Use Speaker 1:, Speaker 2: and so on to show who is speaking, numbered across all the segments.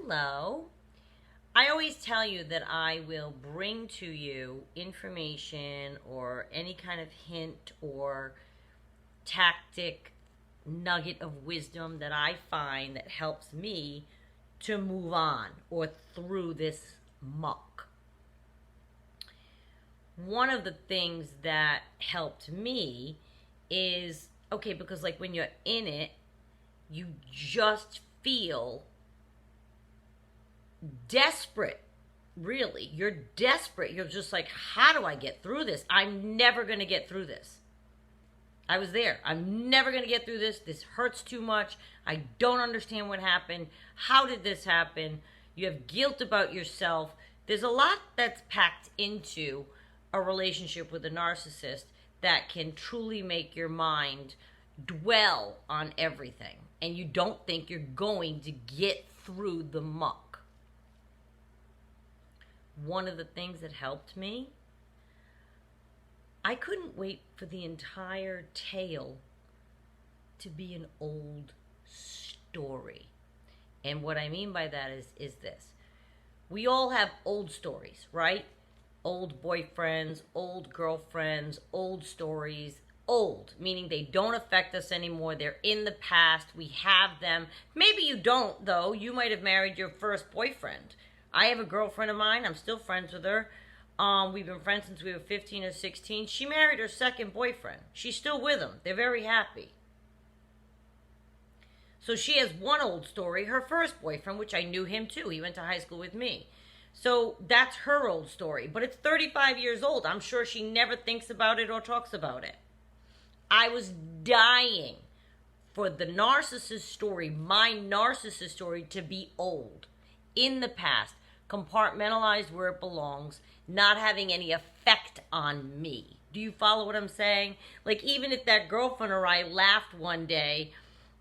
Speaker 1: Hello. I always tell you that I will bring to you information or any kind of hint or tactic, nugget of wisdom that I find that helps me to move on or through this muck. One of the things that helped me is okay, because like when you're in it, you just feel desperate. Really, you're desperate. You're just like, how do I get through this? I'm never going to get through this. I was there. I'm never going to get through this. This hurts too much. I don't understand what happened. How did this happen? You have guilt about yourself. There's a lot that's packed into a relationship with a narcissist that can truly make your mind dwell on everything. And you don't think you're going to get through the muck. One of the things that helped me, I couldn't wait for the entire tale to be an old story. And what I mean by that is this. We all have old stories, right? Old boyfriends, old girlfriends, old stories. Old, meaning they don't affect us anymore. They're in the past. We have them. Maybe you don't, though. You might have married your first boyfriend. I have a girlfriend of mine. I'm still friends with her. We've been friends since we were 15 or 16. She married her second boyfriend. She's still with him. They're very happy. So she has one old story, her first boyfriend, which I knew him too. He went to high school with me. So that's her old story. But it's 35 years old. I'm sure she never thinks about it or talks about it. I was dying for the narcissist story, my narcissist story, to be old, in the past, compartmentalized where it belongs, not having any effect on me. Do you follow what I'm saying? Like, even if that girlfriend or I laughed one day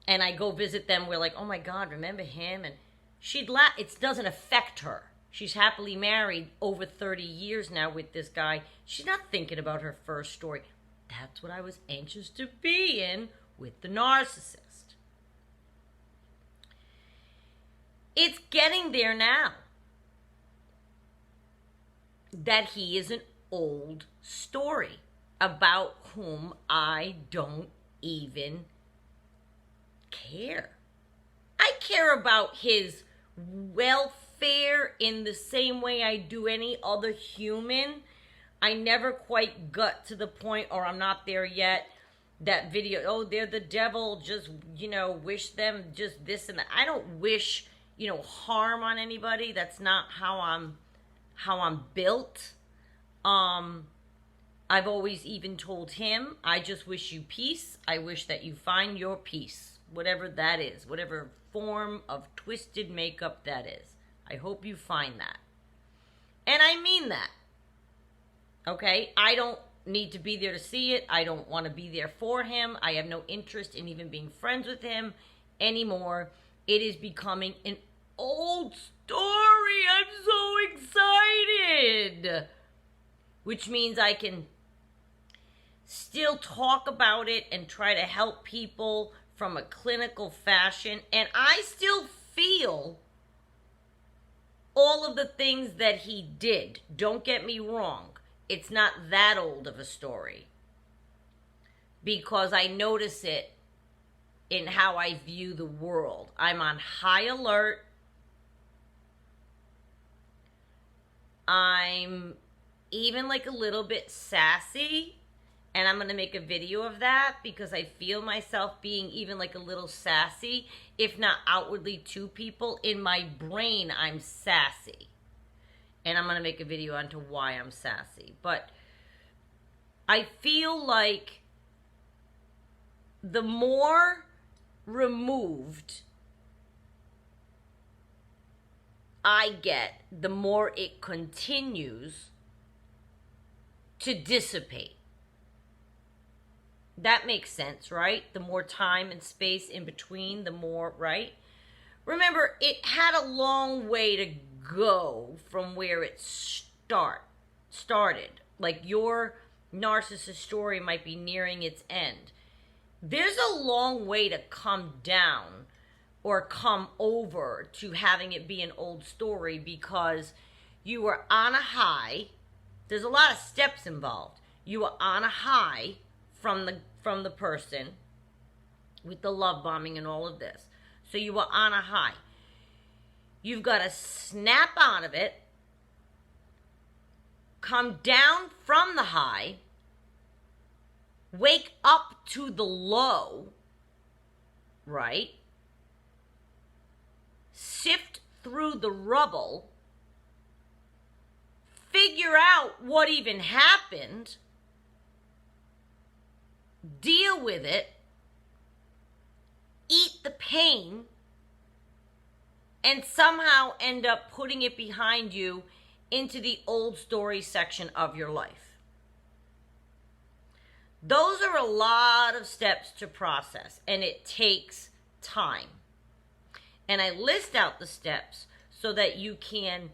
Speaker 1: and I go visit them, we're like, oh my God, remember him? And she'd laugh. It doesn't affect her. She's happily married over 30 years now with this guy. She's not thinking about her first story. That's what I was anxious to be in with the narcissist. It's getting there now that he is an old story about whom I don't even care. I care about his welfare in the same way I do any other human. I never quite got to the point, or I'm not there yet, that video, oh, they're the devil, just, wish them just this and that. I don't wish, harm on anybody. That's not how I'm built. I've always even told him, I just wish you peace. I wish that you find your peace, whatever that is, whatever form of twisted makeup that is. I hope you find that. And I mean that. Okay, I don't need to be there to see it. I don't want to be there for him. I have no interest in even being friends with him anymore. It is becoming an old story. I'm so excited. Which means I can still talk about it and try to help people from a clinical fashion. And I still feel all of the things that he did. Don't get me wrong. It's not that old of a story, because I notice it in how I view the world. I'm on high alert. I'm even like a little bit sassy, and I'm going to make a video of that because I feel myself being even like a little sassy, if not outwardly to people. In my brain, I'm sassy. And I'm going to make a video onto why I'm sassy. But I feel like the more removed I get, the more it continues to dissipate. That makes sense, right? The more time and space in between, the more, right? Remember, it had a long way to go from where it started. Like, your narcissist story might be nearing its end. There's a long way to come down or come over to having it be an old story because you were on a high. There's a lot of steps involved. You were on a high from the person with the love bombing and all of this. So you were on a high. You've got to snap out of it, come down from the high, wake up to the low, right? Sift through the rubble, figure out what even happened, deal with it, eat the pain, and somehow end up putting it behind you into the old story section of your life. Those are a lot of steps to process, and it takes time. And I list out the steps so that you can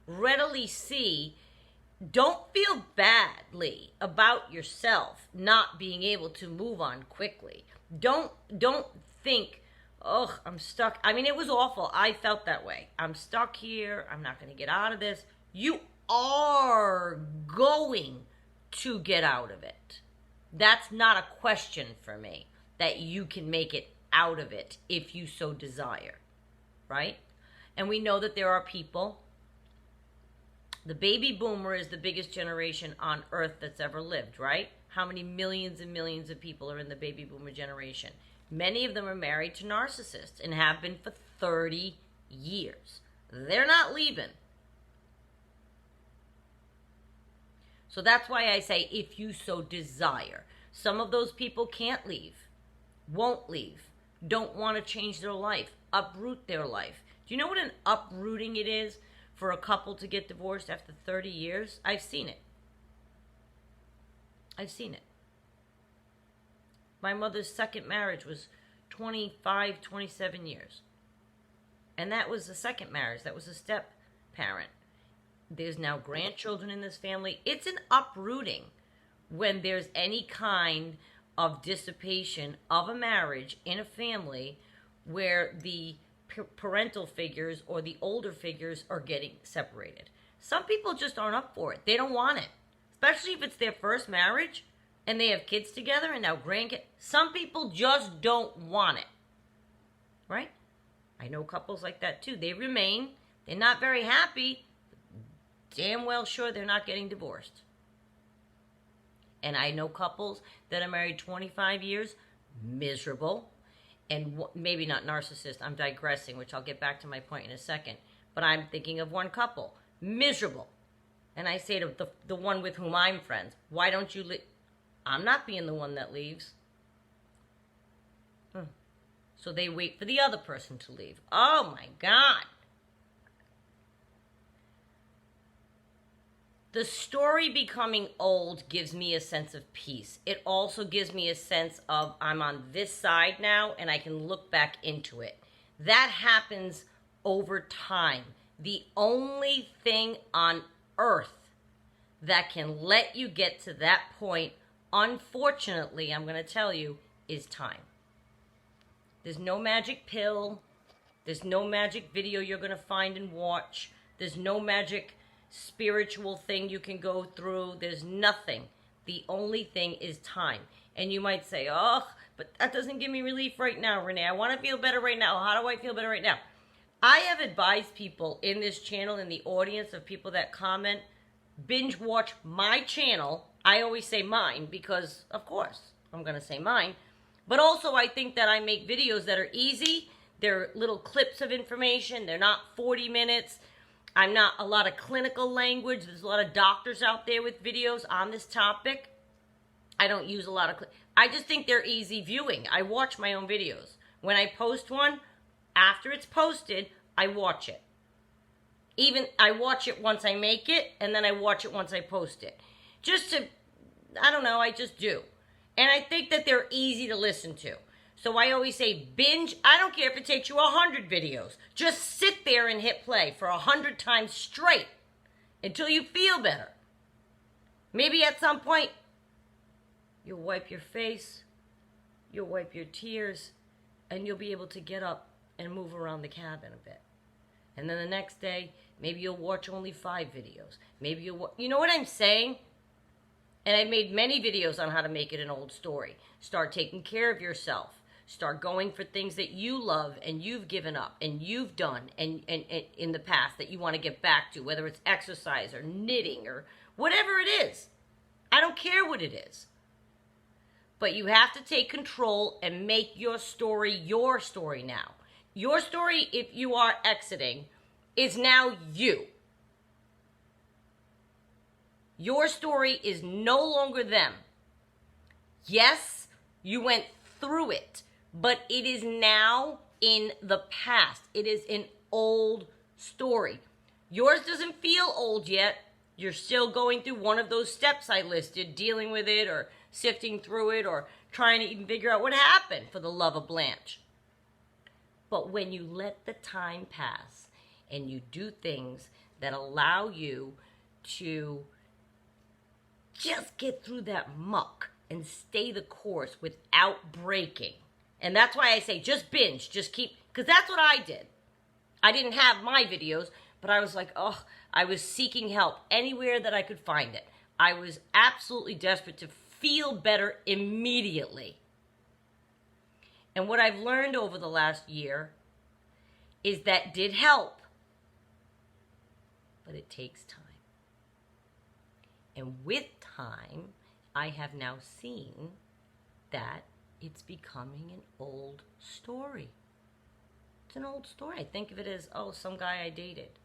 Speaker 1: readily see. Don't feel badly about yourself not being able to move on quickly. Don't think, oh, I'm stuck. I mean, it was awful. I felt that way. I'm stuck here. I'm not going to get out of this. You are going to get out of it. That's not a question for me, that you can make it out of it if you so desire, right? And we know that there are people. The baby boomer is the biggest generation on earth that's ever lived, right? How many millions and millions of people are in the baby boomer generation? Many of them are married to narcissists and have been for 30 years. They're not leaving. So that's why I say, if you so desire. Some of those people can't leave, won't leave, don't want to change their life, uproot their life. Do you know what an uprooting it is for a couple to get divorced after 30 years? I've seen it. I've seen it. My mother's second marriage was 25, 27 years. And that was a second marriage. That was a step parent. There's now grandchildren in this family. It's an uprooting when there's any kind of dissipation of a marriage in a family where the parental figures or the older figures are getting separated. Some people just aren't up for it. They don't want it. Especially if it's their first marriage and they have kids together and now grandkids. Some people just don't want it. Right? I know couples like that too. They remain. They're not very happy. Damn well sure they're not getting divorced. And I know couples that are married 25 years, miserable, and maybe not narcissist. I'm digressing, which I'll get back to my point in a second. But I'm thinking of one couple, miserable. And I say to the one with whom I'm friends, why don't you leave? I'm not being the one that leaves. So they wait for the other person to leave. Oh my God. The story becoming old gives me a sense of peace. It also gives me a sense of I'm on this side now and I can look back into it. That happens over time. The only thing on earth that can let you get to that point, unfortunately, I'm going to tell you, is time. There's no magic pill. There's no magic video you're going to find and watch. There's no magic spiritual thing you can go through. There's nothing. The only thing is time. And you might say, oh, but that doesn't give me relief right now, Renee. I want to feel better right now. How do I feel better right now? I have advised people in this channel, in the audience of people that comment, binge watch my channel. I always say mine because, of course, I'm going to say mine. But also I think that I make videos that are easy. They're little clips of information. They're not 40 minutes. I'm not a lot of clinical language. There's a lot of doctors out there with videos on this topic. I don't use a lot of... I just think they're easy viewing. I watch my own videos. When I post one, after it's posted, I watch it. Even I watch it once I make it, and then I watch it once I post it. Just to... I don't know, I just do. And I think that they're easy to listen to. So I always say binge. I don't care if it takes you 100 videos. Just sit there and hit play for 100 times straight until you feel better. Maybe at some point, you'll wipe your face, you'll wipe your tears, and you'll be able to get up and move around the cabin a bit. And then the next day, maybe you'll watch only 5 videos. Maybe you know what I'm saying? And I've made many videos on how to make it an old story. Start taking care of yourself. Start going for things that you love and you've given up and you've done and in the past that you want to get back to, whether it's exercise or knitting or whatever it is. I don't care what it is. But you have to take control and make your story now. Your story, if you are exiting, is now you. Your story is no longer them. Yes, you went through it, but it is now in the past. It is an old story. Yours doesn't feel old yet. You're still going through one of those steps I listed, dealing with it or sifting through it or trying to even figure out what happened, for the love of Blanche. But when you let the time pass and you do things that allow you to just get through that muck and stay the course without breaking. And that's why I say just binge, just keep, because that's what I did. I didn't have my videos, but I was like, oh, I was seeking help anywhere that I could find it. I was absolutely desperate to feel better immediately. And what I've learned over the last year is that did help, but it takes time. And with time, I have now seen that it's becoming an old story. It's an old story. I think of it as, oh, some guy I dated.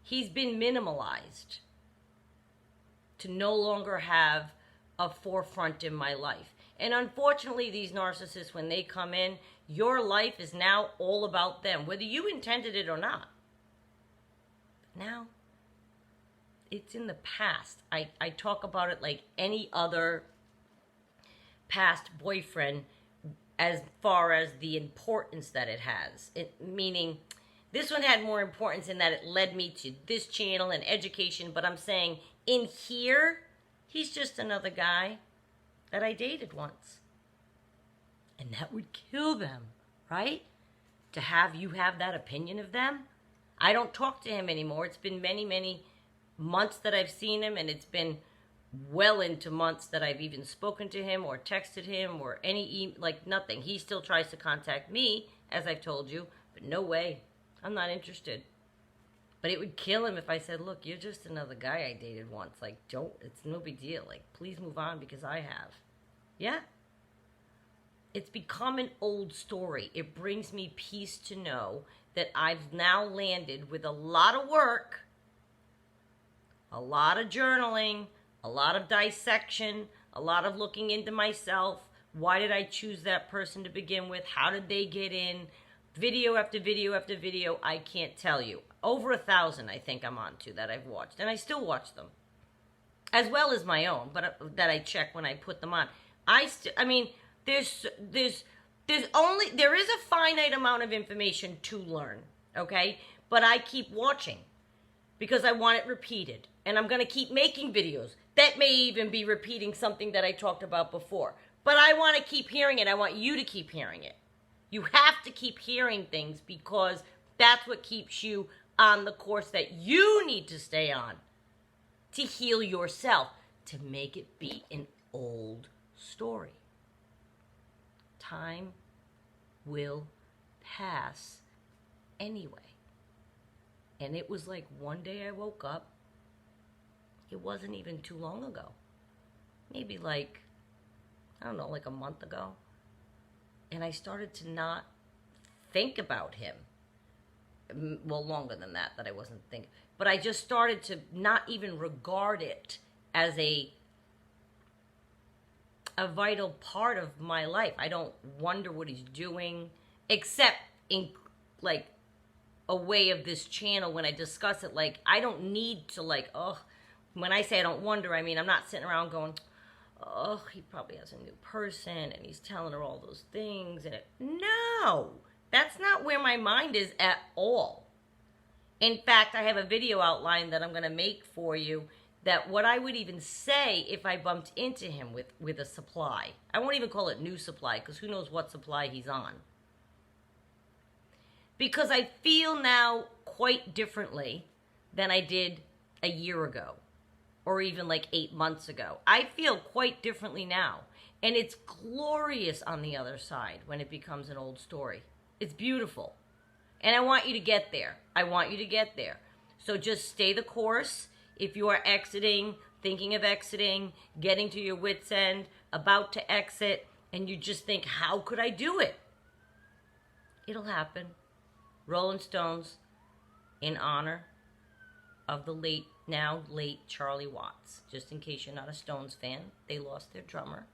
Speaker 1: He's been minimalized to no longer have a forefront in my life. And unfortunately, these narcissists, when they come in, your life is now all about them, whether you intended it or not. Now, it's in the past. I talk about it like any other past boyfriend as far as the importance that it has. Meaning, this one had more importance in that it led me to this channel and education, but I'm saying in here, he's just another guy that I dated once. And that would kill them, right? To have you have that opinion of them. I don't talk to him anymore. It's been many, many months that I've seen him, and it's been well into months that I've even spoken to him or texted him or like nothing. He still tries to contact me, as I've told you, but no way. I'm not interested. But it would kill him if I said, look, you're just another guy I dated once. Like, it's no big deal. Like, please move on because I have. Yeah. It's become an old story. It brings me peace to know that I've now landed with a lot of work, a lot of journaling, a lot of dissection, a lot of looking into myself. Why did I choose that person to begin with? How did they get in? Video after video after video, I can't tell you. Over 1,000, I think I'm on to that I've watched. And I still watch them. As well as my own, but that I check when I put them on. I mean, there is a finite amount of information to learn, okay? But I keep watching because I want it repeated. And I'm going to keep making videos that may even be repeating something that I talked about before. But I want to keep hearing it. I want you to keep hearing it. You have to keep hearing things because that's what keeps you on the course that you need to stay on to heal yourself, to make it be an old story. Time will pass anyway. And it was like one day I woke up. It wasn't even too long ago. Maybe like, I don't know, like a month ago. And I started to not think about him. Well, longer than that I wasn't thinking. But I just started to not even regard it as a vital part of my life. I don't wonder what he's doing, except in like a way of this channel when I discuss it. Like, I don't need to like, when I say I don't wonder, I mean, I'm not sitting around going, oh, he probably has a new person and he's telling her all those things. No, that's not where my mind is at all. In fact, I have a video outline that I'm going to make for you that what I would even say if I bumped into him with a supply. I won't even call it new supply because who knows what supply he's on. because I feel now quite differently than I did a year ago or even like 8 months ago. I feel quite differently now. And it's glorious on the other side when it becomes an old story. It's beautiful. And I want you to get there. I want you to get there. So just stay the course. If you are exiting, thinking of exiting, getting to your wit's end, about to exit, and you just think, how could I do it? It'll happen. Rolling Stones, in honor of the now late Charlie Watts. Just in case you're not a Stones fan, they lost their drummer.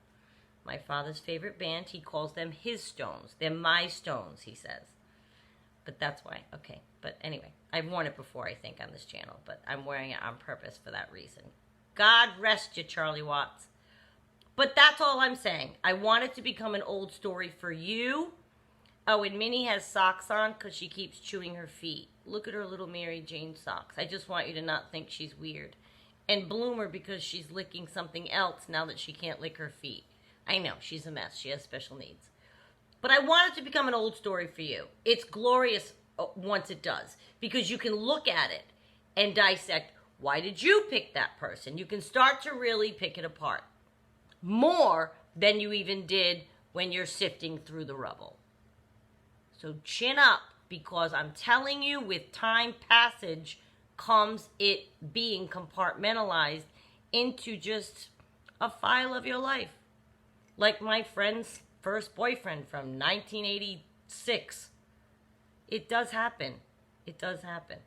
Speaker 1: My father's favorite band, he calls them his Stones. They're my Stones, he says. But that's why, okay. But anyway, I've worn it before, I think, on this channel. But I'm wearing it on purpose for that reason. God rest you, Charlie Watts. But that's all I'm saying. I want it to become an old story for you. Oh, and Minnie has socks on because she keeps chewing her feet. Look at her little Mary Jane socks. I just want you to not think she's weird. And Bloomer because she's licking something else now that she can't lick her feet. I know, she's a mess. She has special needs. But I want it to become an old story for you. It's glorious once it does. Because you can look at it and dissect, why did you pick that person? You can start to really pick it apart. More than you even did when you're sifting through the rubble. So chin up, because I'm telling you, with time passage comes it being compartmentalized into just a file of your life. Like my friend's first boyfriend from 1986. It does happen. It does happen.